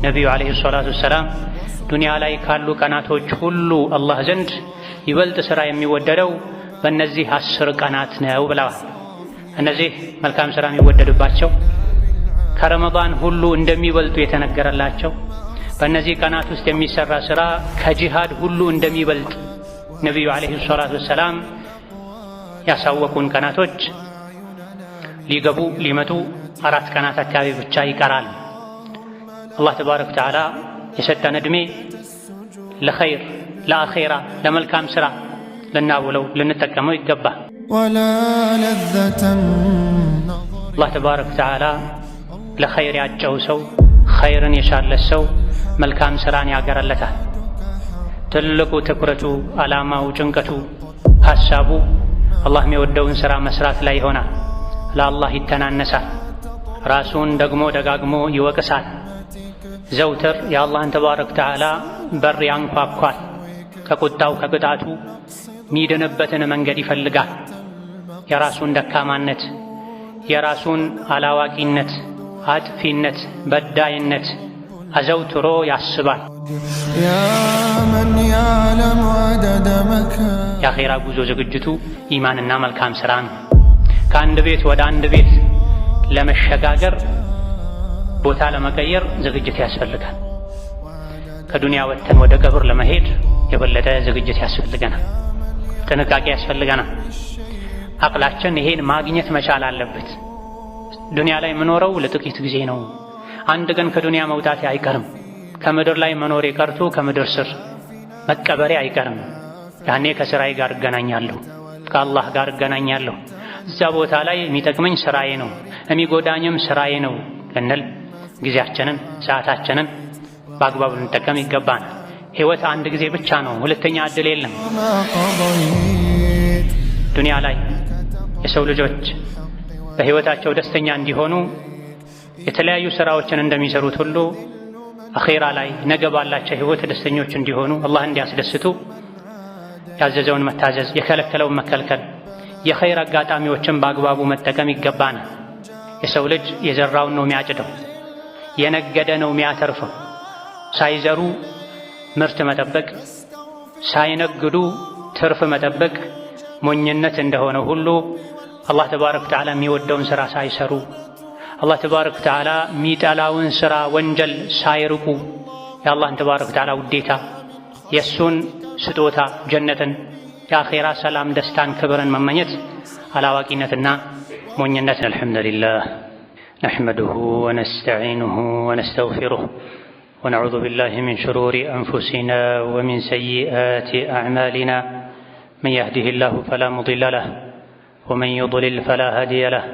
ነቢዩ ዓለይሂ ሰላቱ ወሰላም ዱንያ ላይ ካሉ ቀናቶች ሁሉ አላህ ዘንድ ይበልጥ ሥራ የሚወደደው በእነዚህ 10 ቀናት ነው ብለዋል። እነዚህ መልካም ሥራ የሚወደድባቸው ከረመዳን ሁሉ እንደሚበልጡ የተነገረላቸው በእነዚህ ቀናት ውስጥ የሚሰራ ሥራ ከጂሃድ ሁሉ እንደሚበልጥ ነቢዩ ዓለይሂ ሰላቱ ወሰላም ያሳወቁን ቀናቶች ሊገቡ ሊመጡ 4 ቀናት አካባቢ ብቻ ይቀራል። አላህ ተባረከ ወተዓላ የሰጠን ዕድሜ ለኸይር ለአኼራ ለመልካም ሥራ ልናውለው ልንጠቀመው ይገባል። አላህ ተባረከ ወተዓላ ለኸይር ያጨው ሰው ኸይርን የሻለት ሰው መልካም ሥራን ያገረለታል። ትልቁ ትኩረቱ፣ ዓላማው፣ ጭንቀቱ፣ ሐሳቡ አላህ የሚወደውን ሥራ መስራት ላይ ይሆናል። ለአላህ ይተናነሳል። ራሱን ደግሞ ደጋግሞ ይወቅሳል። ዘውትር የአላህን ተባረከ ወተዓላ በር ያንኳኳል። ከቁጣው ከቅጣቱ ሚድንበትን መንገድ ይፈልጋል። የራሱን ደካማነት፣ የራሱን አላዋቂነት፣ አጥፊነት፣ በዳይነት አዘውትሮ ያስባል። የአኼራ ጉዞ ዝግጅቱ ኢማንና መልካም ሥራ ነው። ከአንድ ቤት ወደ አንድ ቤት ለመሸጋገር ቦታ ለመቀየር ዝግጅት ያስፈልጋል። ከዱንያ ወጥተን ወደ ቀብር ለመሄድ የበለጠ ዝግጅት ያስፈልገናል። ጥንቃቄ ያስፈልገናል። አቅላችን ይሄን ማግኘት መቻል አለበት። ዱንያ ላይ መኖረው ለጥቂት ጊዜ ነው። አንድ ቀን ከዱንያ መውጣት አይቀርም። ከምድር ላይ መኖር ቀርቶ ከምድር ስር መቀበሬ አይቀርም። ያኔ ከሥራዬ ጋር እገናኛለሁ፣ ከአላህ ጋር እገናኛለሁ። እዛ ቦታ ላይ የሚጠቅመኝ ሥራዬ ነው፣ የሚጎዳኝም ሥራዬ ነው ልንል ጊዜያችንን ሰዓታችንን በአግባቡ ልንጠቀም ይገባናል። ሕይወት አንድ ጊዜ ብቻ ነው፣ ሁለተኛ ዕድል የለም። ዱንያ ላይ የሰው ልጆች በሕይወታቸው ደስተኛ እንዲሆኑ የተለያዩ ሥራዎችን እንደሚሰሩት ሁሉ አኼራ ላይ ነገ ባላቸው ሕይወት ደስተኞች እንዲሆኑ አላህ እንዲያስደስቱ ያዘዘውን መታዘዝ፣ የከለከለውን መከልከል፣ የኸይር አጋጣሚዎችን በአግባቡ መጠቀም ይገባናል። የሰው ልጅ የዘራውን ነው የሚያጭደው፣ የነገደ ነው የሚያተርፈው። ሳይዘሩ ምርት መጠበቅ፣ ሳይነግዱ ትርፍ መጠበቅ ሞኝነት እንደሆነ ሁሉ አላህ ተባረከ ወተዓላ የሚወደውን ሥራ ሳይሰሩ አላህ ተባረከ ወተዓላ የሚጠላውን ሥራ ወንጀል ሳይርቁ የአላህን ተባረከ ወተዓላ ውዴታ የእሱን ስጦታ ጀነትን የአኼራ ሰላም ደስታን ክብርን መመኘት አላዋቂነትና ሞኝነት። አልሐምዱሊላህ ነሕመዱሁ ወነስተዒኑሁ ወነስተግፊሩህ ወነዑዙ ቢላሂ ሚን ሹሩሪ አንፉሲና ወሚን ሰይአቲ አዕማሊና መን የህዲሂላሁ ፈላ ሙዲለ ለህ ወመን ዩድሊል ፈላ ሃዲየ ለህ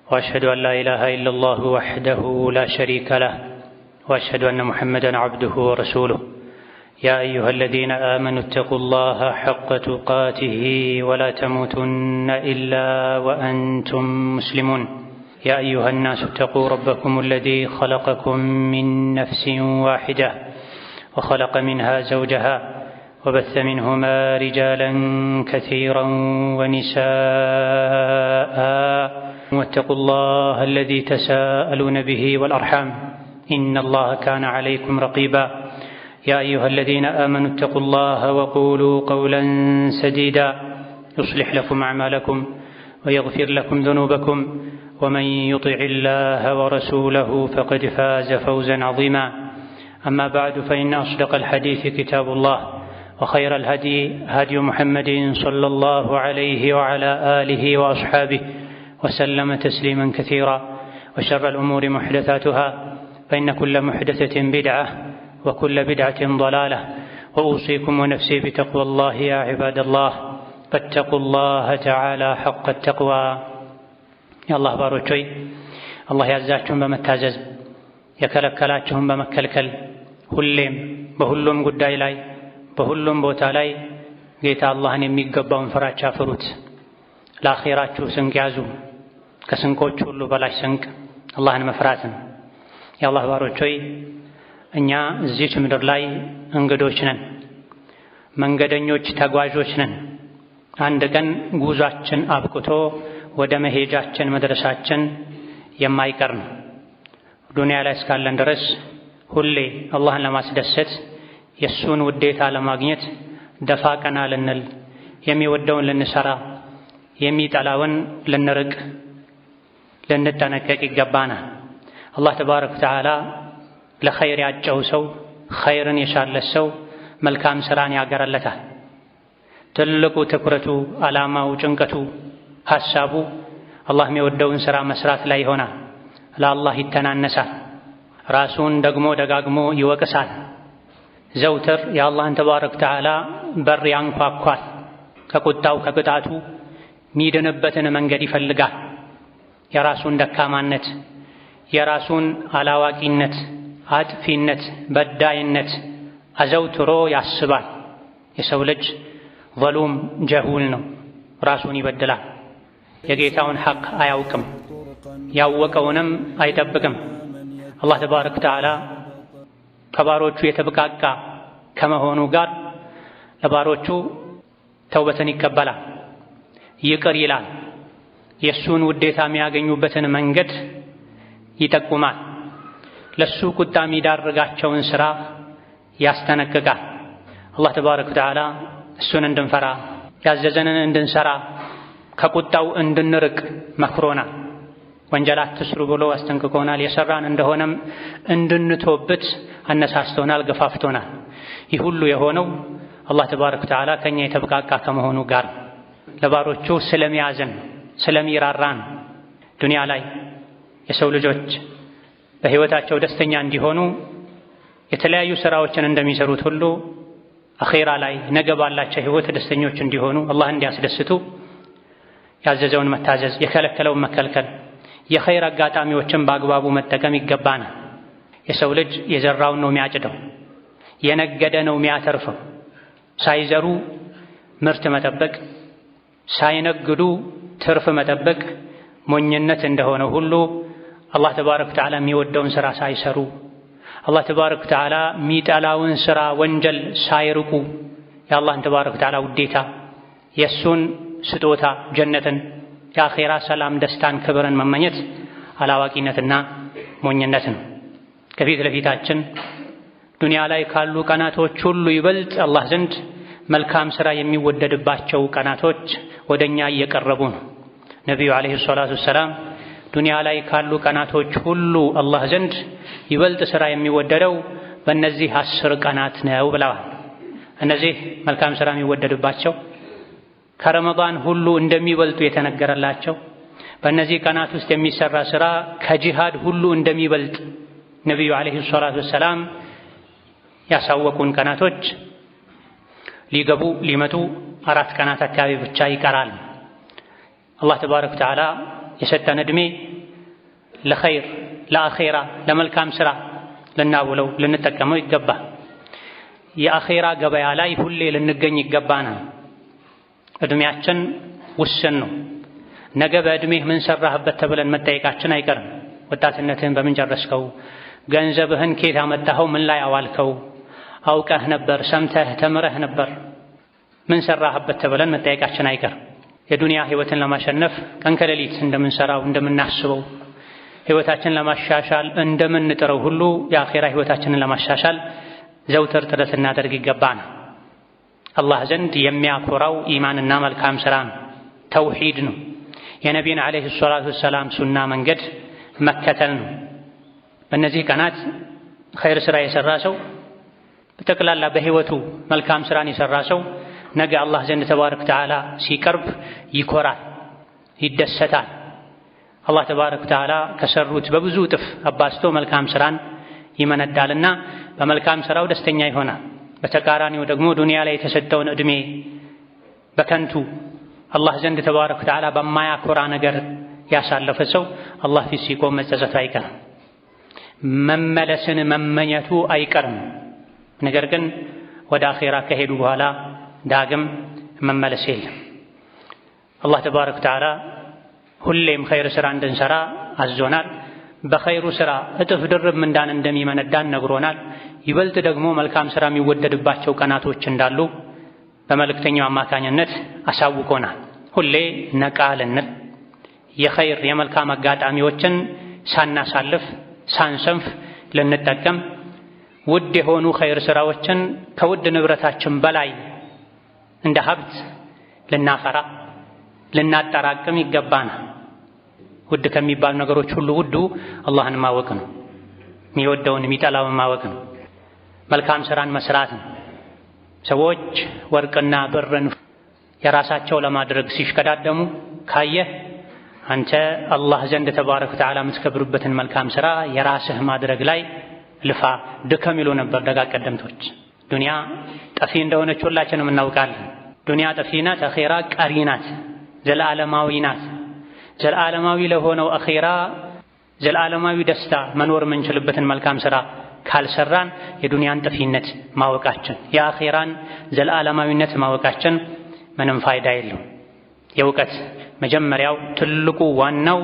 ወአሽሀዱ አን ላ ኢላሃ ኢለላሁ ወሕደሁ ላ ሸሪከ ለህ ወአሽሀዱ አነ ሙሐመደን ዐብዱሁ ወረሱሉህ يا أيها الذين آمنوا اتقوا الله حق تقاته ولا تموتن إلا وأنتم مسلمون يا أيها الناس اتقوا ربكم الذي خلقكم من نفس واحدة وخلق منها زوجها وبث منهما رجالا كثيرا ونساء واتقوا الله الذي تساءلون به والأرحام إن الله كان عليكم رقيبا يا أيها الذين آمنوا اتقوا الله وقولوا قولا سديدا يصلح لكم أعمالكم ويغفر لكم ذنوبكم ومن يطع الله ورسوله فقد فاز فوزا عظيما أما بعد فإن أصدق الحديث كتاب الله وخير الهدي هدي محمد صلى الله عليه وعلى آله وأصحابه وسلم تسليما كثيرا وشر الأمور محدثاتها فإن كل محدثة بدعة وكل بدعة ضلالة وأوصيكم ونفسي بتقوى الله يا عباد الله فاتقوا الله تعالى حق التقوى يا الله باروچوي الله ያዛችሁን በመታዘዝ የከለከላችሁን በመከልከል ሁሌም በሁሉም ጉዳይ ላይ በሁሉም ቦታ ላይ ጌታ አላህን የሚገባውን ፍራቻ ፍሩት። ለአኺራችሁ ስንቅ ያዙ። ከስንቆች ሁሉ በላይ ስንቅ አላህን መፍራት ነው። የአላህ ባሮች ሆይ እኛ እዚች ምድር ላይ እንግዶች ነን፣ መንገደኞች፣ ተጓዦች ነን። አንድ ቀን ጉዟችን አብቅቶ ወደ መሄጃችን መድረሳችን የማይቀር ነው። ዱንያ ላይ እስካለን ድረስ ሁሌ አላህን ለማስደሰት የእሱን ውዴታ ለማግኘት ደፋ ቀና ልንል፣ የሚወደውን ልንሰራ፣ የሚጠላውን ልንርቅ፣ ልንጠነቀቅ ይገባናል። አላህ ተባረከ ወተዓላ ለኸይር ያጨው ሰው፣ ኸይርን የሻለት ሰው መልካም ሥራን ያገረለታል። ትልቁ ትኩረቱ፣ ዓላማው፣ ጭንቀቱ፣ ሐሳቡ አላህ የሚወደውን ሥራ መስራት ላይ ይሆናል። ለአላህ ይተናነሳል። ራሱን ደግሞ ደጋግሞ ይወቅሳል። ዘውትር የአላህን ተባረከ ወተዓላ በር ያንኳኳል። ከቁጣው ከቅጣቱ ሚድንበትን መንገድ ይፈልጋል። የራሱን ደካማነት፣ የራሱን አላዋቂነት፣ አጥፊነት፣ በዳይነት አዘውትሮ ያስባል። የሰው ልጅ ዘሉም ጀሁል ነው፣ ራሱን ይበድላል። የጌታውን ሐቅ አያውቅም፣ ያወቀውንም አይጠብቅም። አላህ ተባረከ ወተዓላ ከባሮቹ የተብቃቃ ከመሆኑ ጋር ለባሮቹ ተውበትን ይቀበላል፣ ይቅር ይላል። የእሱን ውዴታ የሚያገኙበትን መንገድ ይጠቁማል። ለሱ ቁጣ የሚዳርጋቸውን ሥራ ያስጠነቅቃል። አላህ ተባረከ ወተዓላ እሱን እንድንፈራ ያዘዘንን እንድንሰራ ከቁጣው እንድንርቅ መክሮናል። ወንጀል አትስሩ ብሎ አስጠንቅቆናል። የሰራን እንደሆነም እንድንቶብት አነሳስቶናል፣ ገፋፍቶናል። ይህ ሁሉ የሆነው አላህ ተባረከ ወተዓላ ከኛ የተብቃቃ ከመሆኑ ጋር ለባሮቹ ስለሚያዝን ስለሚራራን ዱንያ ላይ የሰው ልጆች በሕይወታቸው ደስተኛ እንዲሆኑ የተለያዩ ሥራዎችን እንደሚሰሩት ሁሉ አኼራ ላይ ነገ ባላቸው ሕይወት ደስተኞች እንዲሆኑ አላህ እንዲያስደስቱ ያዘዘውን መታዘዝ፣ የከለከለውን መከልከል፣ የኸይር አጋጣሚዎችን በአግባቡ መጠቀም ይገባናል። የሰው ልጅ የዘራውን ነው የሚያጭደው፣ የነገደ ነው የሚያተርፈው። ሳይዘሩ ምርት መጠበቅ፣ ሳይነግዱ ትርፍ መጠበቅ ሞኝነት እንደሆነ ሁሉ አላህ ተባረከ ወተዓላ የሚወደውን ሥራ ሳይሰሩ፣ አላህ ተባረከ ወተዓላ የሚጠላውን ሥራ ወንጀል ሳይርቁ የአላህን ተባረከ ወተዓላ ውዴታ፣ የእሱን ስጦታ ጀነትን፣ የአኼራ ሰላም፣ ደስታን፣ ክብርን መመኘት አላዋቂነትና ሞኝነት ነው። ከፊት ለፊታችን ዱንያ ላይ ካሉ ቀናቶች ሁሉ ይበልጥ አላህ ዘንድ መልካም ሥራ የሚወደድባቸው ቀናቶች ወደኛ እየቀረቡ ነው። ነቢዩ ዓለይሂ ሰላቱ ወሰላም ዱንያ ላይ ካሉ ቀናቶች ሁሉ አላህ ዘንድ ይበልጥ ሥራ የሚወደደው በእነዚህ 10 ቀናት ነው ብለዋል። እነዚህ መልካም ሥራ የሚወደድባቸው ከረመዳን ሁሉ እንደሚበልጡ የተነገረላቸው፣ በእነዚህ ቀናት ውስጥ የሚሰራ ሥራ ከጂሃድ ሁሉ እንደሚበልጥ ነቢዩ ዓለይሂ ሰላቱ ወሰላም ያሳወቁን ቀናቶች ሊገቡ ሊመጡ 4 ቀናት አካባቢ ብቻ ይቀራል። አላህ ተባረከ ወተዓላ የሰጠን ዕድሜ ለኸይር፣ ለአኼራ፣ ለመልካም ሥራ ልናውለው ልንጠቀመው ይገባል። የአኼራ ገበያ ላይ ሁሌ ልንገኝ ይገባናል። ዕድሜያችን ውስን ነው። ነገ በዕድሜህ ምን ሰራህበት ተብለን መጠየቃችን አይቀርም። ወጣትነትህን በምን ጨረስከው? ገንዘብህን ከየት አመጣኸው? ምን ላይ አዋልከው? አውቀህ ነበር? ሰምተህ ተምረህ ነበር? ምን ሰራህበት ተብለን መጠየቃችን አይቀርም። የዱንያ ሕይወትን ለማሸነፍ ቀን ከሌሊት እንደምንሰራው እንደምናስበው ሕይወታችንን ለማሻሻል እንደምንጥረው ሁሉ የአኼራ ሕይወታችንን ለማሻሻል ዘውትር ጥረት እናደርግ ይገባናል። አላህ ዘንድ የሚያኮራው ኢማንና መልካም ሥራ ነው፣ ተውሂድ ነው። የነቢይን ዓለይሂ ሰላቱ ወሰላም ሱና መንገድ መከተል ነው። በእነዚህ ቀናት ኸይር ሥራ የሠራ ሰው፣ በጠቅላላ በሕይወቱ መልካም ሥራን የሠራ ሰው ነገ አላህ ዘንድ ተባረከ ወተዓላ ሲቀርብ ይኮራል፣ ይደሰታል። አላህ ተባረከ ወተዓላ ከሰሩት በብዙ እጥፍ አባዝቶ መልካም ሥራን ይመነዳልና በመልካም ሥራው ደስተኛ ይሆናል። በተቃራኒው ደግሞ ዱንያ ላይ የተሰጠውን ዕድሜ በከንቱ አላህ ዘንድ ተባረከ ወተዓላ በማያኮራ ነገር ያሳለፈ ሰው አላህ ፊት ሲቆም መጸጸቱ አይቀርም፣ መመለስን መመኘቱ አይቀርም። ነገር ግን ወደ አኼራ ከሄዱ በኋላ ዳግም መመለስ የለም። አላህ ተባረከ ወተዓላ ሁሌም ኸይር ሥራ እንድንሠራ አዞናል። በኸይሩ ሥራ እጥፍ ድርብ ምንዳን እንደሚመነዳን ነግሮናል። ይበልጥ ደግሞ መልካም ሥራ የሚወደድባቸው ቀናቶች እንዳሉ በመልእክተኛው አማካኝነት አሳውቆናል። ሁሌ ነቃ ልንል የኸይር የመልካም አጋጣሚዎችን ሳናሳልፍ ሳንሰንፍ ልንጠቀም ውድ የሆኑ ኸይር ስራዎችን ከውድ ንብረታችን በላይ እንደ ሀብት ልናፈራ ልናጠራቅም ይገባናል። ውድ ከሚባሉ ነገሮች ሁሉ ውዱ አላህን ማወቅ ነው። የሚወደውን የሚጠላውን ማወቅ ነው። መልካም ስራን መስራት ነው። ሰዎች ወርቅና ብርን የራሳቸው ለማድረግ ሲሽቀዳደሙ ካየህ አንተ አላህ ዘንድ ተባረከ ወተዓላ የምትከብሩበትን መልካም ስራ የራስህ ማድረግ ላይ ልፋ ድከም ይሉ ነበር ደጋግ ቀደምቶች። ዱንያ ጠፊ እንደሆነች ሁላችንም እናውቃለን። ዱንያ ጠፊ ናት፣ አኼራ ቀሪ ናት፣ ዘላለማዊ ናት። ዘላለማዊ ለሆነው አኼራ ዘላለማዊ ደስታ መኖር የምንችልበትን መልካም ስራ ካልሰራን የዱንያን ጠፊነት ማወቃችን የአኼራን ዘላለማዊነት ማወቃችን ምንም ፋይዳ የለው። የእውቀት መጀመሪያው ትልቁ ዋናው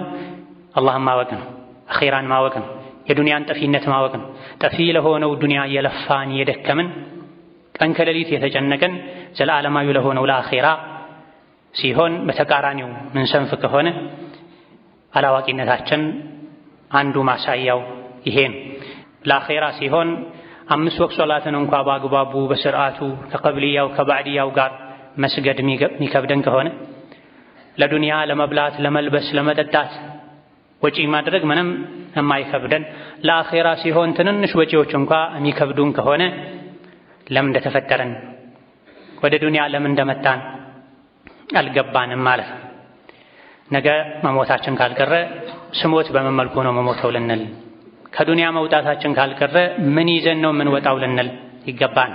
አላህን ማወቅ ነው፣ አኼራን ማወቅ ነው፣ የዱንያን ጠፊነት ማወቅ ነው። ጠፊ ለሆነው ዱንያ የለፋን የደከምን ቀን ከሌሊት የተጨነቀን ዘላለማዊ ለሆነው ለአኼራ ሲሆን በተቃራኒው ምንሰንፍ ከሆነ አላዋቂነታችን አንዱ ማሳያው ይሄ ነው። ለአኼራ ሲሆን 5 ወቅት ሶላትን እንኳ በአግባቡ በስርዓቱ ከቀብልያው ከባዕድያው ጋር መስገድ የሚከብደን ከሆነ ለዱንያ ለመብላት ለመልበስ ለመጠጣት ወጪ ማድረግ ምንም የማይከብደን ለአኼራ ሲሆን ትንንሽ ወጪዎች እንኳ የሚከብዱን ከሆነ ለምን እንደተፈጠረን ወደ ዱንያ ለምን እንደመጣን አልገባንም ማለት ነው። ነገ መሞታችን ካልቀረ ስሞት በምን መልኩ ነው መሞተው ልንል፣ ከዱንያ መውጣታችን ካልቀረ ምን ይዘን ነው የምንወጣው ልንል ይገባን።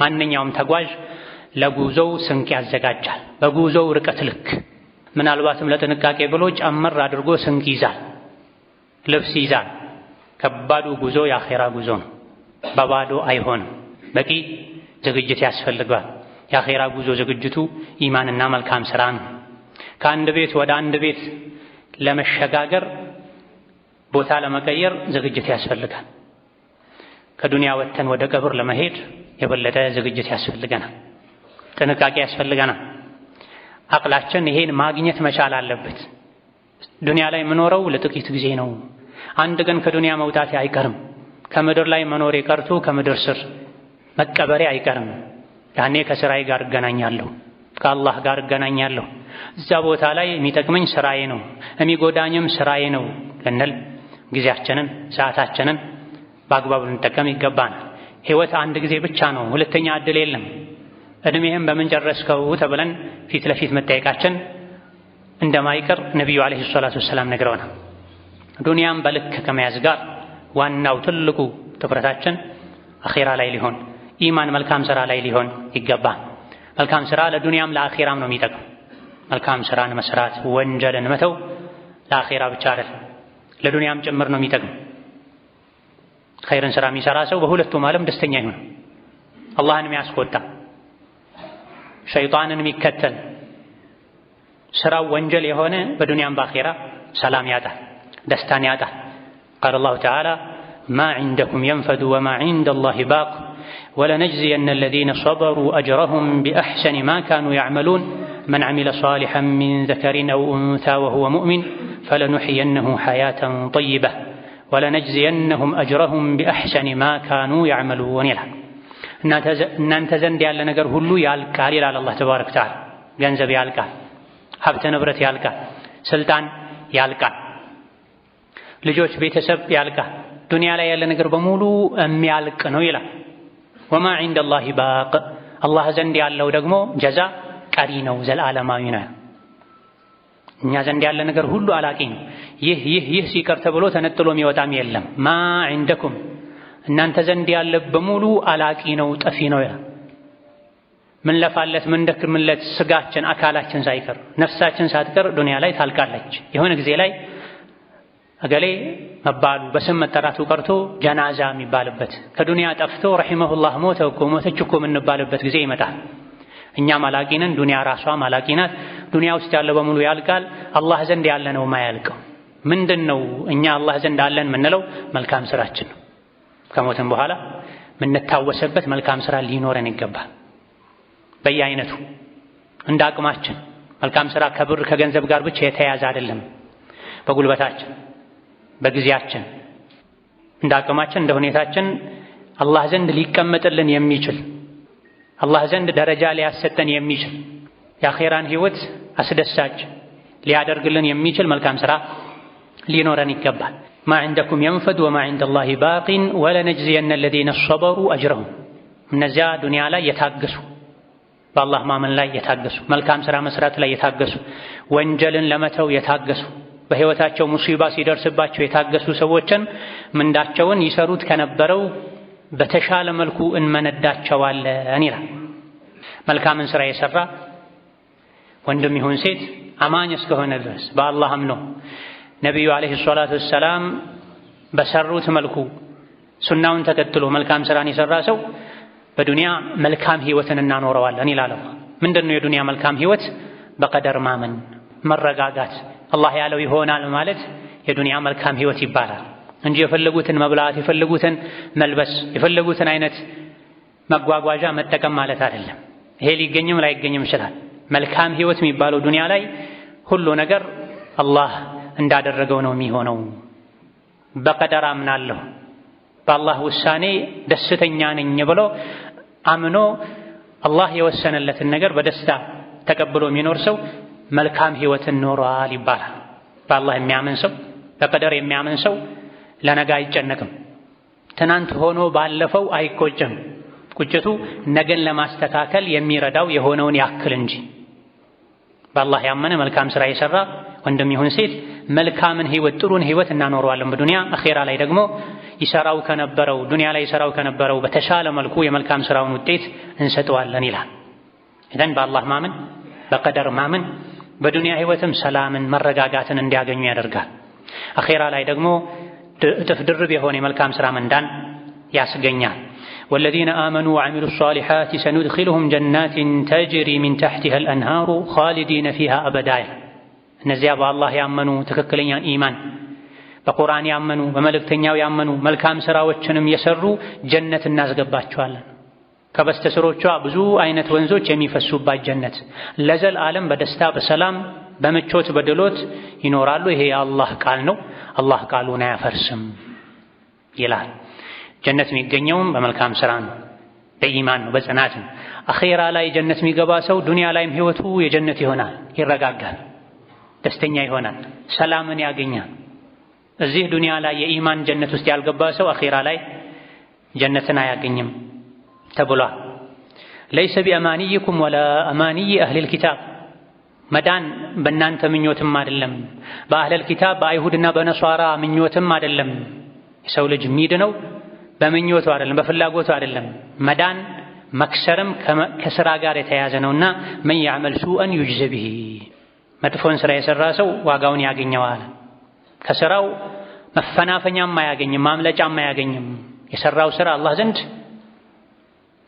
ማንኛውም ተጓዥ ለጉዞው ስንቅ ያዘጋጃል። በጉዞው ርቀት ልክ ምናልባትም ለጥንቃቄ ብሎ ጨመር አድርጎ ስንቅ ይዛል፣ ልብስ ይዛል። ከባዱ ጉዞ የአኼራ ጉዞ ነው። በባዶ አይሆንም። በቂ ዝግጅት ያስፈልጋል። የአኼራ ጉዞ ዝግጅቱ ኢማንና መልካም ስራ ነው። ከአንድ ቤት ወደ አንድ ቤት ለመሸጋገር ቦታ ለመቀየር ዝግጅት ያስፈልጋል። ከዱንያ ወጥተን ወደ ቀብር ለመሄድ የበለጠ ዝግጅት ያስፈልገናል፣ ጥንቃቄ ያስፈልገናል። አቅላችን ይሄን ማግኘት መቻል አለበት። ዱንያ ላይ የምኖረው ለጥቂት ጊዜ ነው። አንድ ቀን ከዱንያ መውጣቴ አይቀርም። ከምድር ላይ መኖሬ ቀርቶ ከምድር ስር መቀበሬ አይቀርም። ያኔ ከስራዬ ጋር እገናኛለሁ፣ ከአላህ ጋር እገናኛለሁ። እዛ ቦታ ላይ የሚጠቅመኝ ስራዬ ነው፣ የሚጎዳኝም ስራዬ ነው ልንል ጊዜያችንን ሰዓታችንን በአግባቡ ልንጠቀም ይገባናል። ህይወት አንድ ጊዜ ብቻ ነው፣ ሁለተኛ እድል የለም። እድሜህም በምን ጨረስከው ተብለን ፊት ለፊት መጠየቃችን እንደማይቀር ነቢዩ ዓለይሂ ሰላቱ ወሰላም ነግረውናል። ዱንያም በልክ ከመያዝ ጋር ዋናው ትልቁ ትኩረታችን አኼራ ላይ ሊሆን፣ ኢማን መልካም ስራ ላይ ሊሆን ይገባል። መልካም ስራ ለዱንያም ለአኼራም ነው የሚጠቅም። መልካም ስራን መስራት ወንጀልን መተው ለአኼራ ብቻ አይደለም ለዱንያም ጭምር ነው የሚጠቅም። ኸይርን ስራ የሚሰራ ሰው በሁለቱም ዓለም ደስተኛ ይሆናል። አላህን የሚያስቆጣ ሸይጣንን የሚከተል ስራው ወንጀል የሆነ በዱንያም በአኼራ ሰላም ያጣል፣ ደስታን ያጣል። ቃለ አላሁ ተዓላ ማ ዒንደኩም የንፈዱ ወማ ዒንደ አላሂ ባቅ ወለነጅዚየነ አለዚነ ሰበሩ አጅረሁም ቢአሕሰኒ ማ ካኑ ያዕመሉን መን ዐሚለ ሷሊሐን ሚን ዘከሪን አው ኡንሳ ወሁወ ሙእሚን ፈለኑሕየነሁ ሐያተን ጠይበህ ወለነጅዚየነሁም አጅረሁም ቢአሕሰኒ ማ ካኑ ያዕመሉን ይላል። እናንተ ዘንድ ያለ ነገር ሁሉ ያልቃል ይላል አላህ ተባረከ ወተዓላ። ገንዘብ ያልቃል፣ ሀብተ ንብረት ያልቃል፣ ስልጣን ያልቃል፣ ልጆች፣ ቤተሰብ ያልቃል። ዱንያ ላይ ያለ ነገር በሙሉ የሚያልቅ ነው ይላል። ወማ ዒንደ አላሂ ባቅ፣ አላህ ዘንድ ያለው ደግሞ ጀዛ ቀሪ ነው፣ ዘላለማዊ ነው። እኛ ዘንድ ያለ ነገር ሁሉ አላቂ ነው። ይህ ሲቀር ተብሎ ተነጥሎ የሚወጣም የለም። ማ ዒንደኩም እናንተ ዘንድ ያለ በሙሉ አላቂ ነው፣ ጠፊ ነው ይላል። ምን ለፋለት ምን ደክምለት ስጋችን አካላችን ሳይቀር ነፍሳችን ሳትቀር ዱንያ ላይ ታልቃለች። የሆነ ጊዜ ላይ እገሌ መባሉ በስም መጠራቱ ቀርቶ ጀናዛ የሚባልበት ከዱንያ ጠፍቶ ረሒመሁላህ ሞተች እኮ የምንባልበት ጊዜ ይመጣል። እኛም አላቂ ነን፣ ዱንያ ራሷ አላቂ ናት። ዱንያ ውስጥ ያለ በሙሉ ያልቃል። አላህ ዘንድ ያለ ነው ማያልቀው። ምንድን ነው እኛ አላህ ዘንድ አለን የምንለው? መልካም ስራችን ነው። ከሞትን በኋላ የምንታወሰበት መልካም ስራ ሊኖረን ይገባል። በየአይነቱ እንደ አቅማችን። መልካም ስራ ከብር ከገንዘብ ጋር ብቻ የተያዘ አይደለም። በጉልበታችን፣ በጊዜያችን፣ እንደ አቅማችን፣ እንደ ሁኔታችን አላህ ዘንድ ሊቀመጥልን የሚችል አላህ ዘንድ ደረጃ ሊያሰጠን የሚችል የአኼራን ህይወት አስደሳች ሊያደርግልን የሚችል መልካም ሥራ ሊኖረን ይገባል። ማ ዐንደኩም የንፈድ ወማ ዐንደላሂ ባቂን ወለነጅዚየነ አለዚነ ሰበሩ አጅረሁም። እነዚያ ዱንያ ላይ የታገሱ በአላህ ማመን ላይ የታገሱ መልካም ሥራ መስራት ላይ የታገሱ ወንጀልን ለመተው የታገሱ በህይወታቸው ሙሲባ ሲደርስባቸው የታገሱ ሰዎችን ምንዳቸውን ይሰሩት ከነበረው በተሻለ መልኩ እንመነዳቸዋለን ይላል። መልካምን ሥራ የሰራ ወንድም ይሁን ሴት አማኝ እስከሆነ ድረስ በአላህ አምኖ ነቢዩ ዓለይሂ ሰላቱ ወሰላም በሰሩት መልኩ ሱናውን ተከትሎ መልካም ሥራን የሰራ ሰው በዱንያ መልካም ህይወትን እናኖረዋለን ይላል። ምንድነው የዱንያ መልካም ህይወት? በቀደር ማመን፣ መረጋጋት፣ አላህ ያለው ይሆናል ማለት የዱንያ መልካም ህይወት ይባላል እንጂ የፈለጉትን መብላት፣ የፈለጉትን መልበስ፣ የፈለጉትን አይነት መጓጓዣ መጠቀም ማለት አይደለም። ይሄ ሊገኝም ላይገኝም ይችላል። መልካም ህይወት የሚባለው ዱንያ ላይ ሁሉ ነገር አላህ እንዳደረገው ነው የሚሆነው። በቀደር አምናለሁ በአላህ ውሳኔ ደስተኛ ነኝ ብሎ አምኖ አላህ የወሰነለትን ነገር በደስታ ተቀብሎ የሚኖር ሰው መልካም ህይወትን ኖሯል ይባላል። በአላህ የሚያምን ሰው በቀደር የሚያምን ሰው ለነገ አይጨነቅም። ትናንት ሆኖ ባለፈው አይቆጭም። ቁጭቱ ነገን ለማስተካከል የሚረዳው የሆነውን ያክል እንጂ። በአላህ ያመነ መልካም ሥራ የሰራ ወንድም ይሁን ሴት መልካምን ህይወት ጥሩን ህይወት እናኖረዋለን በዱንያ። አኼራ ላይ ደግሞ ይሰራው ከነበረው ዱንያ ላይ ይሰራው ከነበረው በተሻለ መልኩ የመልካም ሥራውን ውጤት እንሰጠዋለን ይላል። ኢዘን በአላህ ማመን በቀደር ማመን በዱንያ ህይወትም ሰላምን መረጋጋትን እንዲያገኙ ያደርጋል። አኼራ ላይ ደግሞ እጥፍ ድርብ የሆነ የመልካም ሥራ ምንዳን ያስገኛል። ወለዚነ አመኑ ወዐሚሉ ሷሊሓት ሰኑድኺሉሁም ጀናትን ተጅሪ ሚን ተሕቲሃ አልአንሃሩ ኻሊዲነ ፊሃ አበዳ። እነዚያ በአላህ ያመኑ ትክክለኛን ኢማን በቁርአን ያመኑ በመልእክተኛው ያመኑ መልካም ሥራዎችንም የሰሩ ጀነት እናስገባቸዋለን። ከበስተስሮቿ ብዙ አይነት ወንዞች የሚፈሱባት ጀነት ለዘላለም በደስታ በሰላም በምቾት በድሎት ይኖራሉ። ይሄ የአላህ ቃል ነው፣ አላህ ቃሉን አያፈርስም ይላል። ጀነት የሚገኘውም በመልካም ሥራ ነው፣ በኢማን ነው፣ በጽናት ነው። አኼራ ላይ ጀነት የሚገባ ሰው ዱንያ ላይም ህይወቱ የጀነት ይሆናል፣ ይረጋጋል፣ ደስተኛ ይሆናል፣ ሰላምን ያገኛል። እዚህ ዱንያ ላይ የኢማን ጀነት ውስጥ ያልገባ ሰው አኼራ ላይ ጀነትን አያገኝም ተብሏል። ለይሰ ቢአማንይኩም ወላ አማንይ አህሊል ኪታብ። መዳን በእናንተ ምኞትም አይደለም፣ በአህለል ኪታብ በአይሁድና በነሷራ ምኞትም አይደለም። የሰው ልጅ የሚድነው በምኞቱ አይደለም፣ በፍላጎቱ አይደለም። መዳን መክሰርም ከሥራ ጋር የተያያዘ ነውና መን ያዕመል ሱአን ዩጅዘ ቢሂ። መጥፎን ሥራ የሠራ ሰው ዋጋውን ያገኘዋል። ከሥራው መፈናፈኛም አያገኝም፣ ማምለጫም አያገኝም። የሠራው ሥራ አላህ ዘንድ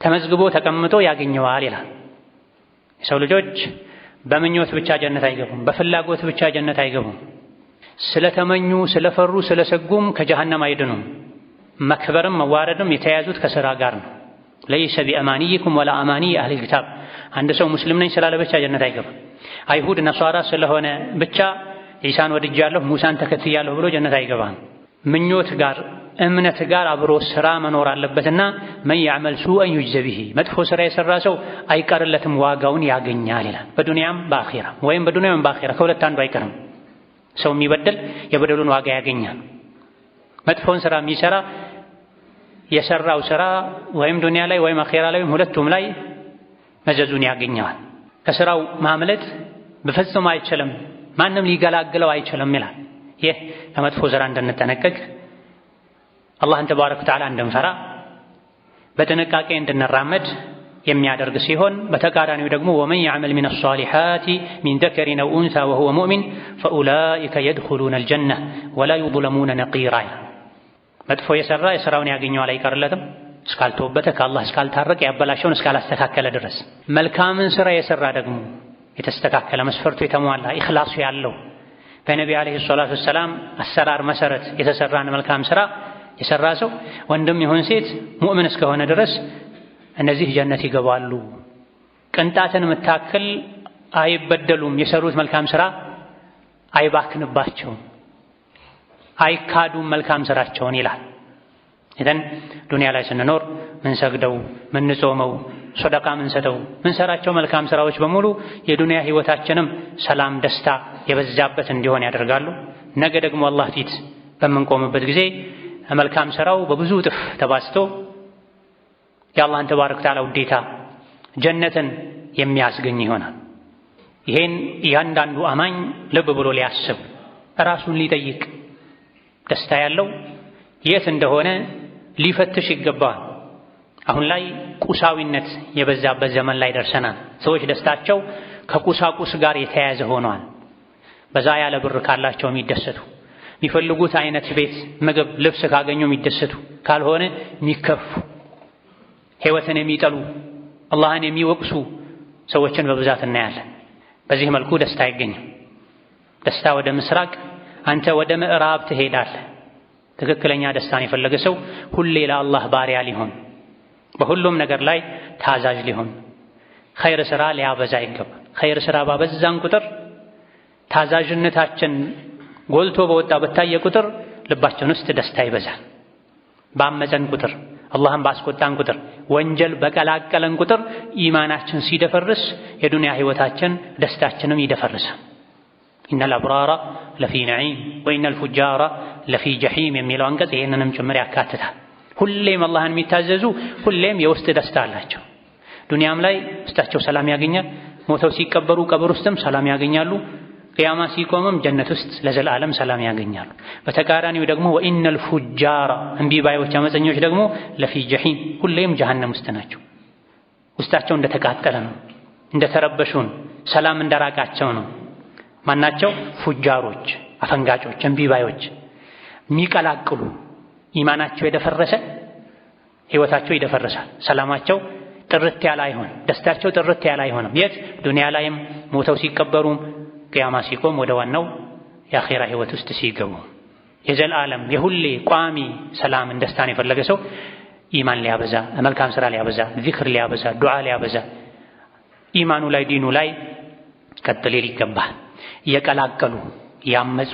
ተመዝግቦ ተቀምጦ ያገኘዋል ይላል። የሰው ልጆች በምኞት ብቻ ጀነት አይገቡም፣ በፍላጎት ብቻ ጀነት አይገቡም። ስለተመኙ ስለፈሩ ስለሰጉም ከጀሃነም አይድኑም። መክበርም መዋረድም የተያያዙት ከሥራ ጋር ነው። ለይሰ ቢአማንይኩም ወላ አማንይ አህሊል ኪታብ። አንድ ሰው ሙስሊም ነኝ ስላለ ብቻ ጀነት አይገባም። አይሁድ ነሷራ ስለሆነ ብቻ ኢሳን ወድጃለሁ ሙሳን ተከትያለሁ ብሎ ጀነት አይገባም። ምኞት ጋር እምነት ጋር አብሮ ሥራ መኖር አለበትና መን ያዕመል ሱአን ዩጅዘ ቢሂ። መጥፎ ሥራ የሠራ ሰው አይቀርለትም፣ ዋጋውን ያገኛል ይላል። በዱንያም በአኼራ ወይም በዱንያም በአኼራ ከሁለት አንዱ አይቀርም። ሰው የሚበድል የበደሉን ዋጋ ያገኛል። መጥፎን ሥራ የሚሠራ የሠራው ሥራ ወይም ዱንያ ላይ ወይም አኼራ ላይ ወይም ሁለቱም ላይ መዘዙን ያገኘዋል። ከሥራው ማምለጥ በፍጹም አይችልም፣ ማንም ሊገላግለው አይችልም ይላል። ይህ ከመጥፎ ሥራ እንድንጠነቀቅ አላህን ተባረከ ወተዓላ እንድንፈራ በጥንቃቄ እንድንራመድ የሚያደርግ ሲሆን በተቃራኒው ደግሞ ወመን ያዕመል ሚነ ሷሊሓቲ ሚን ዘከሪን አው ኡንሳ ወሁወ ሙእሚን ፈኡላኢከ የድኹሉነ አልጀነ ወላ ዩዝለሙነ ነቂራ። መጥፎ የሠራ የሥራውን ያገኘዋል፣ አይቀርለትም እስካልተወበተ ከአላህ እስካልታረቀ ያበላሸውን እስካላስተካከለ ድረስ። መልካምን ሥራ የሠራ ደግሞ የተስተካከለ መስፈርቱ የተሟላ ኢኽላሱ ያለው በነቢ ዓለይሂ ሰላቱ ወሰላም አሰራር መሠረት የተሠራን መልካም ሥራ የሠራ ሰው ወንድም ይሁን ሴት ሙእምን እስከሆነ ድረስ እነዚህ ጀነት ይገባሉ። ቅንጣትን የምታክል አይበደሉም። የሠሩት መልካም ሥራ አይባክንባቸውም፣ አይካዱም መልካም ሥራቸውን ይላል። ኢዘን ዱንያ ላይ ስንኖር ምንሰግደው፣ ምንጾመው፣ ሶደቃ ምንሰጠው፣ ምንሰራቸው መልካም ስራዎች በሙሉ የዱንያ ህይወታችንም ሰላም፣ ደስታ የበዛበት እንዲሆን ያደርጋሉ። ነገ ደግሞ አላህ ፊት በምንቆምበት ጊዜ መልካም ስራው በብዙ እጥፍ ተባዝቶ የአላህን ተባረከ ወተዓላ ውዴታ ጀነትን የሚያስገኝ ይሆናል። ይሄን እያንዳንዱ አማኝ ልብ ብሎ ሊያስብ ራሱን ሊጠይቅ ደስታ ያለው የት እንደሆነ ሊፈትሽ ይገባል። አሁን ላይ ቁሳዊነት የበዛበት ዘመን ላይ ደርሰናል። ሰዎች ደስታቸው ከቁሳቁስ ጋር የተያያዘ ሆኗል። በዛ ያለ ብር ካላቸው የሚደሰቱ፣ የሚፈልጉት አይነት ቤት፣ ምግብ፣ ልብስ ካገኙ የሚደሰቱ፣ ካልሆነ የሚከፉ፣ ህይወትን የሚጠሉ፣ አላህን የሚወቅሱ ሰዎችን በብዛት እናያለን። በዚህ መልኩ ደስታ አይገኝም። ደስታ ወደ ምስራቅ፣ አንተ ወደ ምዕራብ ትሄዳለህ። ትክክለኛ ደስታን የፈለገ ሰው ሁሌ ለአላህ ባሪያ ሊሆን፣ በሁሉም ነገር ላይ ታዛዥ ሊሆን፣ ኸይር ስራ ሊያበዛ ይገባል። ኸይር ስራ ባበዛን ቁጥር፣ ታዛዥነታችን ጎልቶ በወጣ በታየ ቁጥር ልባችን ውስጥ ደስታ ይበዛል። ባመፀን ቁጥር፣ አላህን ባስቆጣን ቁጥር፣ ወንጀል በቀላቀለን ቁጥር ኢማናችን ሲደፈርስ የዱንያ ህይወታችን ደስታችንም ይደፈርሳል። ኢነል አብራራ ለፊ ነዒም ወኢነል ፉጃራ ለፊ ጀሒም የሚለው አንቀጽ ይህንንም ጭምር ያካትታል። ሁሌም አላህን የሚታዘዙ ሁሌም የውስጥ ደስታ አላቸው። ዱንያም ላይ ውስጣቸው ሰላም ያገኛል። ሞተው ሲቀበሩ ቀብር ውስጥም ሰላም ያገኛሉ። ቅያማ ሲቆምም ጀነት ውስጥ ለዘላለም ሰላም ያገኛሉ። በተቃራኒው ደግሞ ወኢነል ፉጃራ እምቢ ባዮች አመፀኞች ደግሞ ለፊ ጀሒም ሁሌም ጀሃነም ውስጥ ናቸው። ውስጣቸው እንደተቃጠለ ነው፣ እንደተረበሹን፣ ሰላም እንደራቃቸው ነው። ማናቸው? ፉጃሮች፣ አፈንጋጮች፣ እምቢ ባዮች፣ የሚቀላቅሉ፣ ኢማናቸው የደፈረሰ ህይወታቸው ይደፈርሳል። ሰላማቸው ጥርት ያለ አይሆን፣ ደስታቸው ጥርት ያለ አይሆንም። የት? ዱንያ ላይም ሞተው ሲቀበሩም ቅያማ ሲቆም ወደ ዋናው የአኼራ ህይወት ውስጥ ሲገቡ። የዘላለም የሁሌ ቋሚ ሰላምን ደስታን የፈለገ ሰው ኢማን ሊያበዛ፣ መልካም ስራ ሊያበዛ፣ ዚክር ሊያበዛ፣ ዱዓ ሊያበዛ፣ ኢማኑ ላይ ዲኑ ላይ ቀጥ ሊል ይገባል። እየቀላቀሉ ያመፁ፣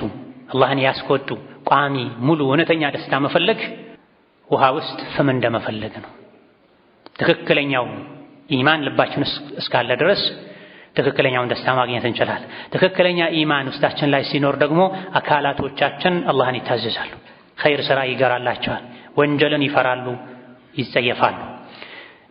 አላህን ያስቆጡ ቋሚ ሙሉ እውነተኛ ደስታ መፈለግ ውሃ ውስጥ ፍም እንደመፈለግ ነው። ትክክለኛው ኢማን ልባችን እስካለ ድረስ ትክክለኛውን ደስታ ማግኘት እንችላለን። ትክክለኛ ኢማን ውስጣችን ላይ ሲኖር ደግሞ አካላቶቻችን አላህን ይታዘዛሉ፣ ኸይር ስራ ይገራላቸዋል፣ ወንጀልን ይፈራሉ፣ ይጸየፋሉ።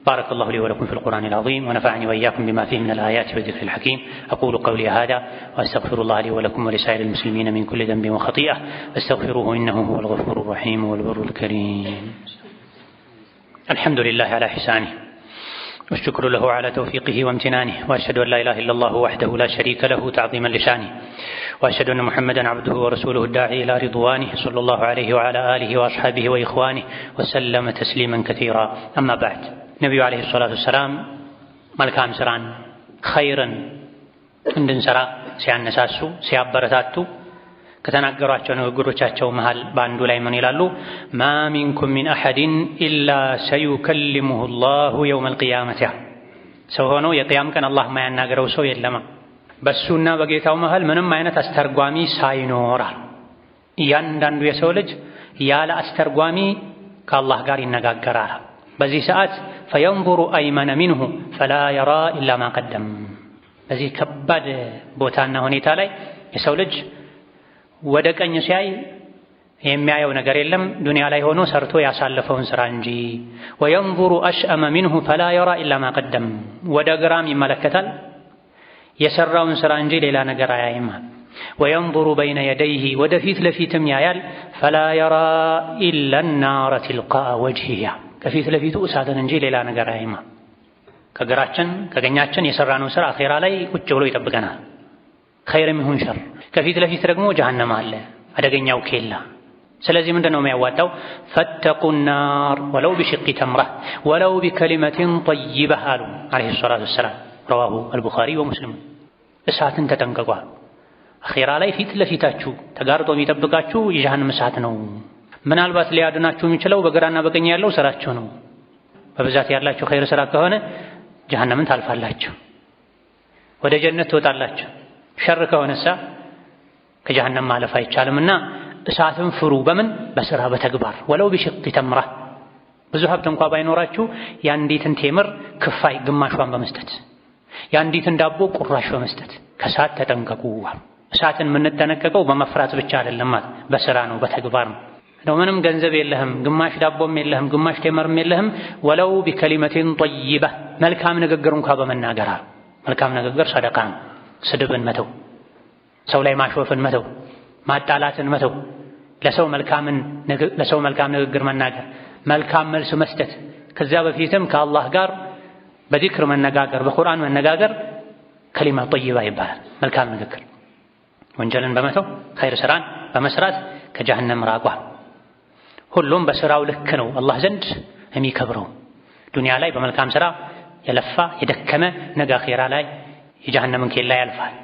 بارك الله لي ولكم في القرآن العظيم ونفعني وإياكم بما فيه من الآيات والذكر الحكيم. أقول قولي هذا وأستغفر الله لي ولكم ولسائر المسلمين من كل ذنب وخطيئة فاستغفروه إنه هو الغفور الرحيم والبر الكريم. الحمد لله على إحسانه والشكر له على توفيقه وامتنانه، وأشهد أن لا إله إلا الله وحده لا شريك له تعظيما لشانه، وأشهد أن محمدا عبده ورسوله الداعي إلى رضوانه صلى الله عليه وعلى آله وأصحابه وإخوانه وسلم تسليما كثيرا. أما بعد، ነቢዩ ዓለይሂ ሰላቱ ወሰላም መልካም ስራን ኸይርን እንድንሰራ ሲያነሳሱ ሲያበረታቱ ከተናገሯቸው ንግግሮቻቸው መሃል በአንዱ ላይ ምን ይላሉ? ማ ሚንኩም ሚን አሐድን ኢላ ሰዩከሊሙሁ ላሁ የውመል ቂያመቲ። ሰው ሆኖ የቅያም ቀን አላህ ማያናገረው ሰው የለም በሱና በጌታው መሃል ምንም አይነት አስተርጓሚ ሳይኖራል። እያንዳንዱ የሰው ልጅ ያለ አስተርጓሚ ከአላህ ጋር ይነጋገራል። በዚህ ሰዓት ፈየንዙሩ አይመነ ሚንሁ ፈላ የራ ኢላ ማ ቀደም። በዚህ ከባድ ቦታና ሁኔታ ላይ የሰው ልጅ ወደ ቀኝ ሲያይ የሚያየው ነገር የለም ዱንያ ላይ ሆኖ ሰርቶ ያሳለፈውን ስራ እንጂ። ወየንዙሩ አሽአመ ሚንሁ ፈላ የራ ኢላ ማ ቀደም። ወደ ግራም ይመለከታል የሰራውን ስራ እንጂ ሌላ ነገር አያይም። ወየንዙሩ በይነ የደይህ ወደፊት ለፊትም ያያል ፈላ የራ ኢላ ናረ ትልቃአ ወጅሂሃ ከፊት ለፊቱ እሳትን እንጂ ሌላ ነገር አያይም። ከግራችን ከቀኛችን የሰራነው ስራ አኼራ ላይ ቁጭ ብሎ ይጠብቀናል፣ ኸይርም ይሁን ሸር። ከፊት ለፊት ደግሞ ጀሃነም አለ፣ አደገኛው ኬላ። ስለዚህ ምንድነው የሚያዋጣው? ፈተቁ ናር ወለው ቢሽቂ ተምራ ወለው ቢከሊመቲን ጠይበህ አሉ ዓለይሂ ሰላቱ ወሰላም። ረዋሁ አልቡኻሪ ወሙስሊም። እሳትን ተጠንቀቁ። አኼራ ላይ ፊት ለፊታችሁ ተጋርጦ የሚጠብቃችሁ የጀሃነም እሳት ነው። ምናልባት ሊያድናችሁ የሚችለው በግራና በቀኝ ያለው ስራችሁ ነው። በብዛት ያላችሁ ኸይር ስራ ከሆነ ጀሃነምን ታልፋላችሁ፣ ወደ ጀነት ትወጣላችሁ። ሸር ከሆነሳ ከጀሃነም ማለፍ አይቻልምና እሳትን ፍሩ። በምን? በስራ በተግባር። ወለው ቢሽቂ ተምራ ብዙ ሀብት እንኳን ባይኖራችሁ የአንዲትን ቴምር ክፋይ ግማሿን በመስጠት የአንዲትን ዳቦ ቁራሽ በመስጠት ከእሳት ተጠንቀቁ። እሳትን የምንጠነቀቀው በመፍራት ብቻ አይደለም፣ በስራ ነው፣ በተግባር ነው። ምንም ገንዘብ የለህም፣ ግማሽ ዳቦም የለህም፣ ግማሽ ቴምርም የለህም፣ ወለው ቢከሊመቲን ጠይባ መልካም ንግግር እንኳን በመናገር መልካም ንግግር ሰደቃ ነው። ስድብን መተው፣ ሰው ላይ ማሾፍን መተው፣ ማጣላትን መተው፣ ለሰው መልካም ንግግር መናገር፣ መልካም መልስ መስጠት፣ ከዚያ በፊትም ከአላህ ጋር በዚክር መነጋገር፣ በቁርአን መነጋገር ከሊማ ጠይባ ይባላል። መልካም ንግግር። ወንጀልን በመተው ኸይር ስራን በመስራት ከጀሃነም ራቋ። ሁሉም በስራው ልክ ነው አላህ ዘንድ የሚከብረው። ዱንያ ላይ በመልካም ስራ የለፋ የደከመ ነገ አኺራ ላይ የጀሃነምን ኬላ ያልፋል፣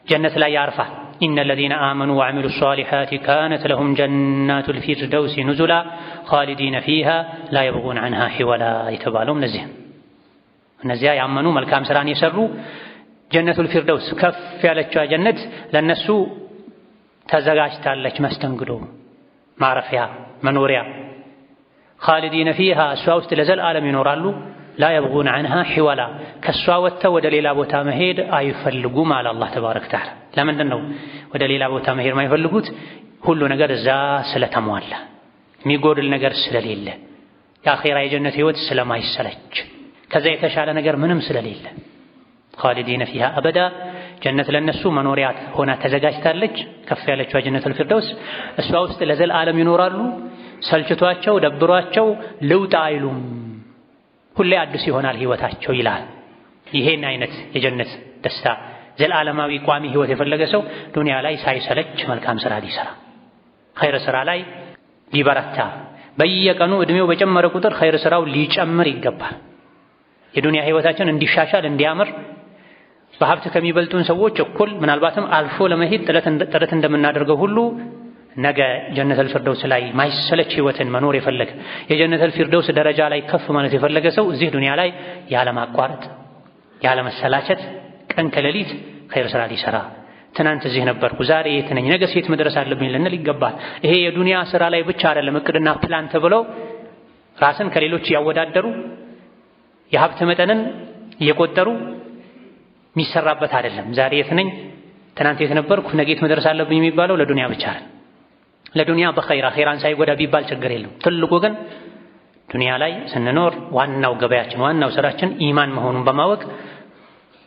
ጀነት ላይ ያርፋል። ኢነ ለዚነ አመኑ ወዐሚሉ ሷሊሓቲ ካነት ለሁም ጀናቱል ፊርደውሲ ኑዙላ ኻሊዲነ ፊሃ ላ የብጉነ ዐንሃ ሒወላ የተባለውም ለዚህ እነዚያ ያመኑ መልካም ስራን የሰሩ ጀነቱል ፊርደውስ ከፍ ያለችዋ ጀነት ለነሱ ተዘጋጅታለች። መስተንግዶ፣ ማረፊያ፣ መኖሪያ ኻሊዲነ ፊሃ እሷ ውስጥ ለዘላለም ይኖራሉ። ላ የብጉነ ዐንሃ ሒወላ ከእሷ ወጥተው ወደ ሌላ ቦታ መሄድ አይፈልጉም አለ አላህ ተባረከ ወተዓላ። ለምንድን ነው ወደ ሌላ ቦታ መሄድ የማይፈልጉት? ሁሉ ነገር እዛ ስለተሟላ፣ የሚጎድል ነገር ስለሌለ፣ የአኼራ የጀነት ህይወት ስለማይሰለች፣ ከዛ የተሻለ ነገር ምንም ስለሌለ ኻሊዲነ ፊሃ አበዳ ጀነት ለነሱ መኖሪያ ሆና ተዘጋጅታለች። ከፍ ያለችው ጀነቱል ፊርደውስ እሷ ውስጥ ለዘላለም ይኖራሉ። ሰልችቷቸው ደብሯቸው ልውጣ አይሉም። ሁሌ አዲስ ይሆናል ህይወታቸው ይላል። ይሄን አይነት የጀነት ደስታ ዘላለማዊ ቋሚ ህይወት የፈለገ ሰው ዱንያ ላይ ሳይሰለች መልካም ስራ ሊሰራ፣ ኸይር ስራ ላይ ሊበረታ፣ በየቀኑ እድሜው በጨመረ ቁጥር ኸይር ስራው ሊጨምር ይገባል። የዱንያ ህይወታችን እንዲሻሻል እንዲያምር በሀብት ከሚበልጡን ሰዎች እኩል ምናልባትም አልፎ ለመሄድ ጥረት እንደምናደርገው ሁሉ ነገ ጀነተል ፊርደውስ ላይ ማይሰለች ህይወትን መኖር የፈለገ የጀነተል ፊርደውስ ደረጃ ላይ ከፍ ማለት የፈለገ ሰው እዚህ ዱንያ ላይ ያለማቋረጥ ያለመሰላቸት ቀን ከሌሊት ኸይር ስራ ሊሰራ፣ ትናንት እዚህ ነበርኩ ዛሬ የት ነኝ ነገ ሴት መድረስ አለብኝ ልንል ይገባል። ይሄ የዱንያ ስራ ላይ ብቻ አይደለም እቅድና ፕላን ተብለው ራስን ከሌሎች ያወዳደሩ የሀብት መጠንን እየቆጠሩ የሚሰራበት አይደለም። ዛሬ የት ነኝ ትናንት የት ነበርኩ ነገ የት መድረስ አለብኝ የሚባለው ለዱንያ ብቻ አይደለም። ለዱንያ በኸይር አኺራን ሳይጎዳ ቢባል ችግር የለም። ትልቁ ግን ዱንያ ላይ ስንኖር ዋናው ገበያችን ዋናው ስራችን ኢማን መሆኑን በማወቅ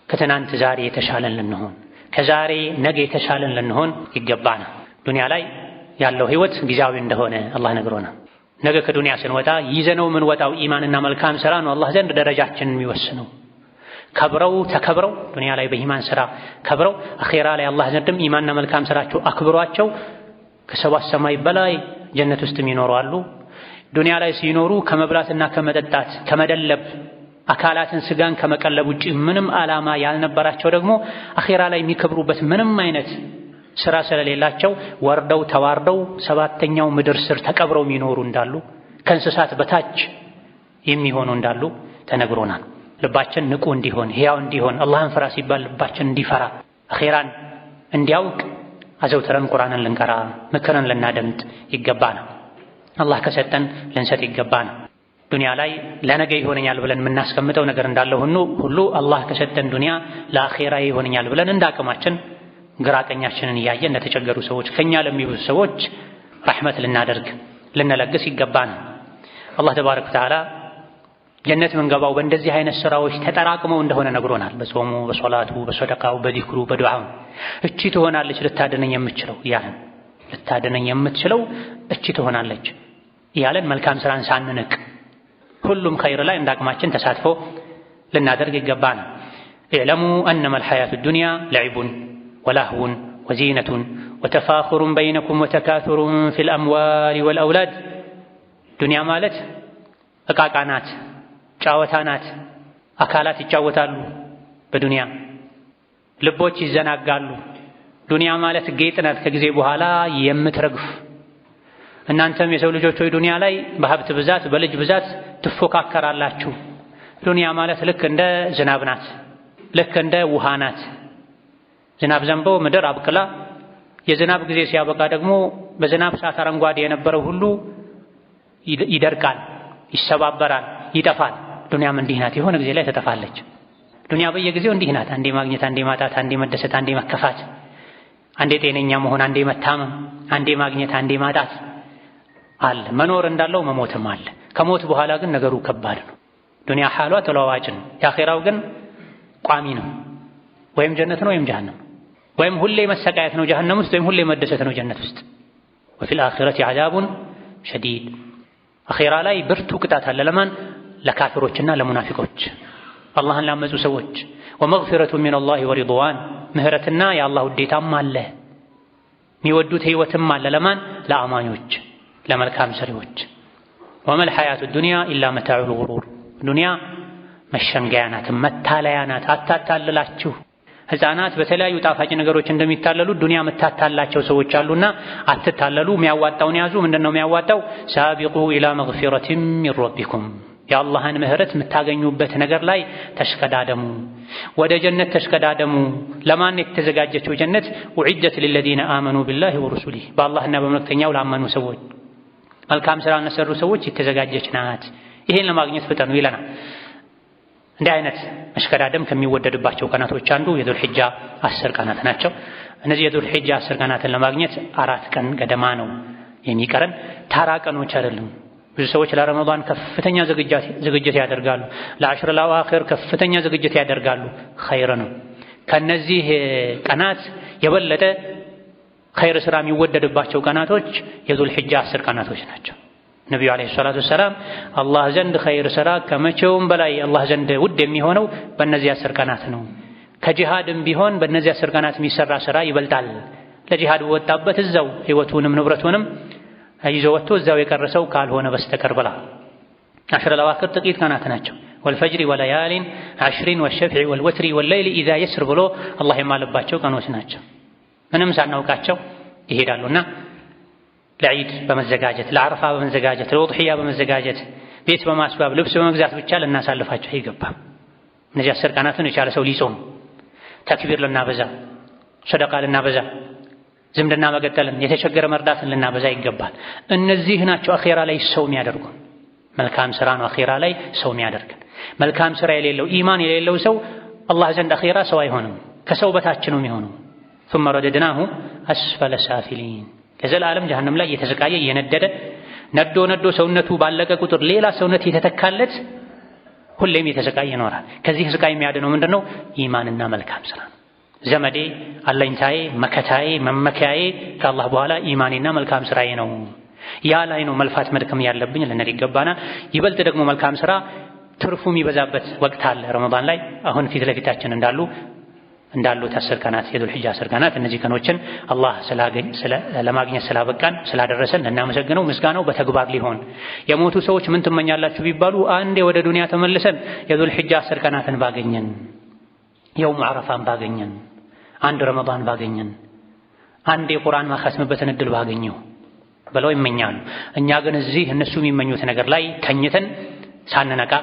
ከትናንት ዛሬ የተሻለን ልንሆን ከዛሬ ነገ የተሻለን ልንሆን ይገባናል። ዱንያ ላይ ያለው ህይወት ጊዜያዊ እንደሆነ አላህ ነግሮናል። ነገ ከዱንያ ስንወጣ ይዘነው ምን ወጣው ኢማንና መልካም ስራ ነው አላህ ዘንድ ደረጃችንን የሚወስነው። ከብረው ተከብረው ዱንያ ላይ በኢማን ስራ ከብረው አኺራ ላይ አላህ ዘንድም ኢማንና መልካም ስራቸው አክብሯቸው ከሰባት ሰማይ በላይ ጀነት ውስጥ የሚኖሩ አሉ። ዱንያ ላይ ሲኖሩ ከመብላትና ከመጠጣት ከመደለብ አካላትን ስጋን ከመቀለብ ውጪ ምንም ዓላማ ያልነበራቸው ደግሞ አኺራ ላይ የሚከብሩበት ምንም አይነት ስራ ስለሌላቸው ወርደው ተዋርደው ሰባተኛው ምድር ስር ተቀብረው የሚኖሩ እንዳሉ ከእንስሳት በታች የሚሆኑ እንዳሉ ተነግሮናል። ልባችን ንቁ እንዲሆን ሕያው እንዲሆን አላህን ፍራ ሲባል ልባችን እንዲፈራ አኺራን እንዲያውቅ አዘውትረን ቁርአንን ልንቀራ ምክርን ልናደምጥ ይገባናል። አላህ ከሰጠን ልንሰጥ ይገባናል። ዱንያ ላይ ለነገ ይሆነኛል ብለን የምናስቀምጠው ነገር እንዳለ ሁሉ አላህ ከሰጠን ዱንያ ለአኺራ ይሆነኛል ብለን እንዳቅማችን ግራ ቀኛችንን እያየን ለተቸገሩ ሰዎች ከኛ ለሚብዙ ሰዎች ረሕመት ልናደርግ ልንለግስ ይገባናል። አላህ ተባረከ ወተዓላ ጀነት መንገባው በእንደዚህ አይነት ስራዎች ተጠራቅመው እንደሆነ ነግሮናል። በጾሙ፣ በሶላቱ፣ በሰደቃው፣ በዚክሩ፣ በዱዓው እቺ ትሆናለች ልታድነኝ የምትችለው እያለን ልታድነኝ የምትችለው እቺ ትሆናለች እያለን መልካም ስራን ሳንንቅ ሁሉም ኸይር ላይ እንዳቅማችን ተሳትፎ ልናደርግ ይገባናል። ኢዕለሙ አነማ አልሐያቱ ዱንያ ለዒቡን ወላህውን ወዚነቱን ወተፋኹሩን በይነኩም ወተካቱሩን ፊል አምዋሊ ወልአውላድ። ዱንያ ማለት ዕቃቃ ናት፣ ጫወታ ናት። አካላት ይጫወታሉ በዱንያ፣ ልቦች ይዘናጋሉ። ዱንያ ማለት ጌጥ ናት ከጊዜ በኋላ የምትረግፍ። እናንተም የሰው ልጆች ሆይ ዱንያ ላይ በሀብት ብዛት በልጅ ብዛት ትፎካከራላችሁ። ዱንያ ማለት ልክ እንደ ዝናብ ናት፣ ልክ እንደ ውሃ ናት። ዝናብ ዘንቦ ምድር አብቅላ የዝናብ ጊዜ ሲያበቃ ደግሞ በዝናብ ሰዓት አረንጓዴ የነበረው ሁሉ ይደርቃል፣ ይሰባበራል፣ ይጠፋል። ዱንያም እንዲህ ናት፣ የሆነ ጊዜ ላይ ትጠፋለች። ዱንያ በየጊዜው እንዲህ ናት። አንዴ ማግኘት፣ አንዴ ማጣት፣ አንዴ መደሰት፣ አንዴ መከፋት፣ አንዴ ጤነኛ መሆን፣ አንዴ መታመም፣ አንዴ ማግኘት፣ አንዴ ማጣት አለ። መኖር እንዳለው መሞትም አለ። ከሞት በኋላ ግን ነገሩ ከባድ ነው። ዱንያ ሐሏ ተለዋዋጭ ነው። የአኺራው ግን ቋሚ ነው። ወይም ጀነት ነው ወይም ጀሃነም፣ ወይም ሁሌ መሰቃየት ነው ጀሃነም ውስጥ፣ ወይም ሁሌ መደሰት ነው ጀነት ውስጥ። ወፊል አኺረቲ ዐዛቡን ሸዲድ። አኺራ ላይ ብርቱ ቅጣት አለ። ለማን? ለካፊሮችና ለሙናፊቆች፣ አላህን ላመፁ ሰዎች። ወመግፊረቱ ሚነላሂ ወሪድዋን፣ ምህረትና የአላህ ውዴታም አለ፣ የሚወዱት ህይወትም አለ። ለማን? ለአማኞች፣ ለመልካም ሰሪዎች። ወመል ሐያቱ ዱንያ ኢላ መታዑል ጉሩር፣ ዱንያ መሸንገያ ናት፣ መታለያ ናት። አታታልላችሁ። ህፃናት በተለያዩ ጣፋጭ ነገሮች እንደሚታለሉ ዱንያ መታታላቸው ሰዎች አሉና አትታለሉ። የሚያዋጣውን ያዙ። ምንድነው የሚያዋጣው? ሳቢቁ ኢላ መግፊረቲን ሚን ረቢኩም፣ የአላህን ምህረት የምታገኙበት ነገር ላይ ተሽቀዳደሙ፣ ወደ ጀነት ተሽቀዳደሙ። ለማን የተዘጋጀችው ጀነት? ኡዒደት ሊለዚነ አመኑ ቢላሂ ወሩሱሊህ፣ በአላህና በመልእክተኛው ላመኑ ሰዎች፣ መልካም ስራ ለሰሩ ሰዎች የተዘጋጀች ናት። ይሄን ለማግኘት ፍጠኑ ይለናል። እንዲህ አይነት መሽቀዳደም ከሚወደድባቸው ቀናቶች አንዱ የዙል ሒጃ 10 ቀናት ናቸው። እነዚህ የዙል ሒጃ 10 ቀናትን ለማግኘት 4 ቀን ገደማ ነው የሚቀረን። ታራ ቀኖች አይደሉም። ብዙ ሰዎች ለረመዳን ከፍተኛ ዝግጅት ያደርጋሉ፣ ለአሽር ለአዋኺር ከፍተኛ ዝግጅት ያደርጋሉ። ኸይር ነው። ከነዚህ ቀናት የበለጠ ኸይር ስራ የሚወደድባቸው ቀናቶች የዙል ሒጃ 10 ቀናቶች ናቸው። ነቢዩ ዓለይሂ ሰላቱ ወሰላም አላህ ዘንድ ኸይር ስራ ከመቼውም በላይ አላህ ዘንድ ውድ የሚሆነው በእነዚህ 10 ቀናት ነው። ከጂሃድም ቢሆን በእነዚህ 10 ቀናት የሚሰራ ስራ ይበልጣል። ለጂሃድ ወጣበት እዛው ህይወቱንም ንብረቱንም ይዞ ወጥቶ እዛው የቀረሰው ካልሆነ በስተቀር ብላ። አሽረ ለአዋኺር ጥቂት ቀናት ናቸው። ወልፈጅሪ ወለያሊን ዐሽሪን ወሸፍዒ ወልወትሪ ወለይሊ ኢዛ የስር ብሎ አላህ የማለባቸው ቀኖች ናቸው። ምንም ሳናውቃቸው ይሄዳሉና ለዒድ በመዘጋጀት፣ ለዓረፋ በመዘጋጀት፣ ለውድሕያ በመዘጋጀት፣ ቤት በማስባብ ልብስ በመግዛት ብቻ ልናሳልፋቸው አይገባም። እነዚህ 10 ቀናትን የቻለ ሰው ሊጾም፣ ተክቢር ልናበዛ፣ ሰደቃ ልናበዛ፣ ዝምድና መቀጠልን፣ የተቸገረ መርዳትን ልናበዛ ይገባል። እነዚህ ናቸው አኼራ ላይ ሰው የሚያደርጉን። መልካም ስራ ነው አኼራ ላይ ሰው የሚያደርገን። መልካም ስራ የሌለው ኢማን የሌለው ሰው አላህ ዘንድ አኼራ ሰው አይሆንም፣ ከሰው በታች ነው የሚሆነው። ثم رددناه أسفل سافلين ከዘላለም ጀሃነም ላይ እየተሰቃየ እየነደደ ነዶ ሰውነቱ ባለቀ ቁጥር ሌላ ሰውነት የተተካለት ሁሌም የተሰቃየ ይኖራል። ከዚህ ስቃይ የሚያድነው ምንድነው? ኢማንና መልካም ስራ ነው። ዘመዴ፣ አለኝታዬ፣ መከታዬ፣ መመኪያዬ ከአላህ በኋላ ኢማኔና መልካም ስራዬ ነው። ያ ላይ ነው መልፋት መድከም ያለብኝ ልንል ይገባናል። ይበልጥ ደግሞ መልካም ስራ ትርፉ የሚበዛበት ወቅት አለ ረመዳን ላይ። አሁን ፊት ለፊታችን እንዳሉት 10 ቀናት የዙል ሒጃ 10 ቀናት። እነዚህ ቀኖችን አላህ ለማግኘት ስላበቃን ስላደረሰን እናመሰግነው። ምስጋናው በተግባር ሊሆን የሞቱ ሰዎች ምን ትመኛላችሁ ቢባሉ አንዴ ወደ ዱንያ ተመልሰን የዙል ሒጃ 10 ቀናትን ባገኘን፣ የውም ዓረፋን ባገኘን፣ አንድ ረመዳን ባገኘን፣ አንድ የቁርአን ማኻስምበትን እድል ባገኘው ብለው ይመኛሉ። እኛ ግን እዚህ እነሱ የሚመኙት ነገር ላይ ተኝተን ሳንነቃ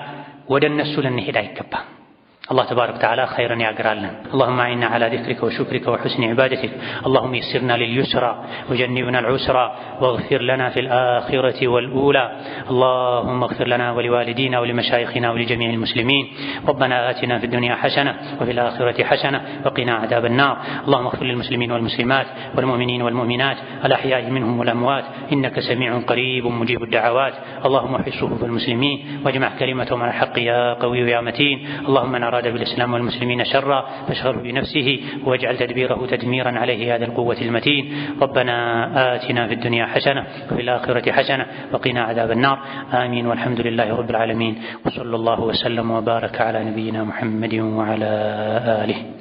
ወደ እነሱ ልንሄድ አይገባም። الله تبارك وتعالى خيرا يعقرالنا. اللهم أعنا على ذكرك وشكرك وحسن عبادتك. اللهم يسرنا لليسرى وجنبنا العسرى واغفر لنا في الآخرة والأولى. اللهم اغفر لنا ولوالدينا ولمشايخنا ولجميع المسلمين. ربنا آتنا في الدنيا حسنة وفي الآخرة حسنة وقنا عذاب النار. اللهم اغفر للمسلمين والمسلمات والمؤمنين والمؤمنات الأحياء منهم والأموات إنك سميع قريب مجيب الدعوات. اللهم احفظ صفوف المسلمين واجمع كلمتهم على الحق يا قوي يا متين. اللهم أراد بالإسلام والمسلمين شرا فاشغله بنفسه واجعل تدبيره تدميرا عليه هذا القوة المتين. ربنا آتنا في الدنيا حسنة وفي الآخرة حسنة وقنا عذاب النار. آمين والحمد لله رب العالمين. وصلى الله وسلم وبارك على نبينا محمد وعلى آله.